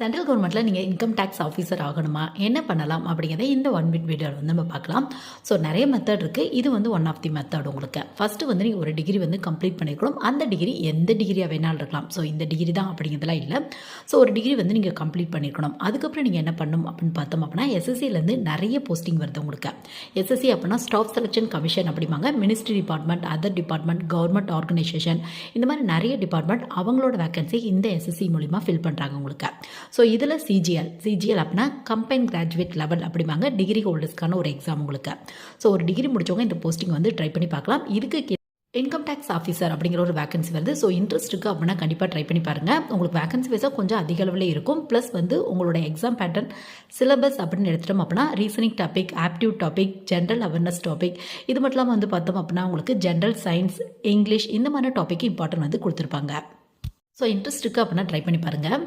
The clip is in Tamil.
சென்ட்ரல் கவர்மெண்ட்டில் நீங்கள் இன்கம் டேக்ஸ் ஆஃபீஸர் ஆகணுமா, என்ன பண்ணலாம் அப்படிங்கிறத இந்த 1 மினிட் வீடியோவில் வந்து நம்ம பார்க்கலாம். ஸோ நிறைய மெத்தட் இருக்குது. இது வந்து ஒன் ஆஃப் தி மெத்தட். உங்களுக்கு ஃபஸ்ட்டு வந்து நீங்கள் ஒரு டிகிரி வந்து கம்ப்ளீட் பண்ணிக்கணும். அந்த டிகிரி எந்த டிகிரியாக வேணாலும் இருக்கலாம். ஸோ இந்த டிகிரி தான் அப்படிங்கிறதுலாம் இல்லை. ஸோ ஒரு டிகிரி வந்து நீங்கள் கம்ப்ளீட் பண்ணியிருக்கணும். அதுக்கப்புறம் நீங்கள் என்ன பண்ணணும் அப்படின்னு பார்த்தோம் அப்படின்னா, எஸ்எஸ்சிலேருந்து நிறைய போஸ்டிங் வருது உங்களுக்கு. எஸ்எஸ்சி அப்படின்னா ஸ்டாஃப் செலெக்ஷன் கமிஷன் அப்படிம்பாங்க. Ministry department, other department, government organisation, இந்த மாதிரி நிறைய டிபார்ட்மெண்ட் அவங்களோட வேகன்சி இந்த எஸ்எஸ்சி மூலிமா ஃபில் பண்ணுறாங்க உங்களுக்கு. ஸோ இதில் சிஜிஎல் அப்படின்னா கம்பைன் கிராஜுவேட் லெவல் அப்படிம்பாங்க. டிகிரி ஹோல்டர்ஸ்க்கான ஒரு எக்ஸாம் உங்களுக்கு. ஸோ ஒரு டிகிரி முடிச்சவங்க இந்த போஸ்டிங் வந்து ட்ரை பண்ணி பார்க்கலாம். இதுக்கு இன்கம் டேக்ஸ் ஆஃபீஸர் அப்படிங்கிற ஒரு வேகன்சி வருது. ஸோ இன்ட்ரெஸ்ட் இருக்குது அப்படின்னா கண்டிப்பாக ட்ரை பண்ணி பாருங்கள். உங்களுக்கு வேகன்சி வைஸாக கொஞ்சம் அதிக அளவில் இருக்கும். ப்ளஸ் வந்து உங்களோட எக்ஸாம் பேட்டர்ன் சிலபஸ் அப்படின்னு எடுத்துட்டோம் அப்படின்னா reasoning topic, aptitude topic, general awareness topic, இது மட்டும் இல்லாமல் வந்து பார்த்தோம் அப்படின்னா உங்களுக்கு ஜென்ரல் சயின்ஸ், இங்கிலீஷ், இந்த மாதிரி டாபிக் இம்பார்ட்டன்ட் வந்து கொடுத்துருப்பாங்க. ஸோ இன்ட்ரெஸ்ட் இருக்குது அப்படின்னா ட்ரை பண்ணி பாருங்கள்.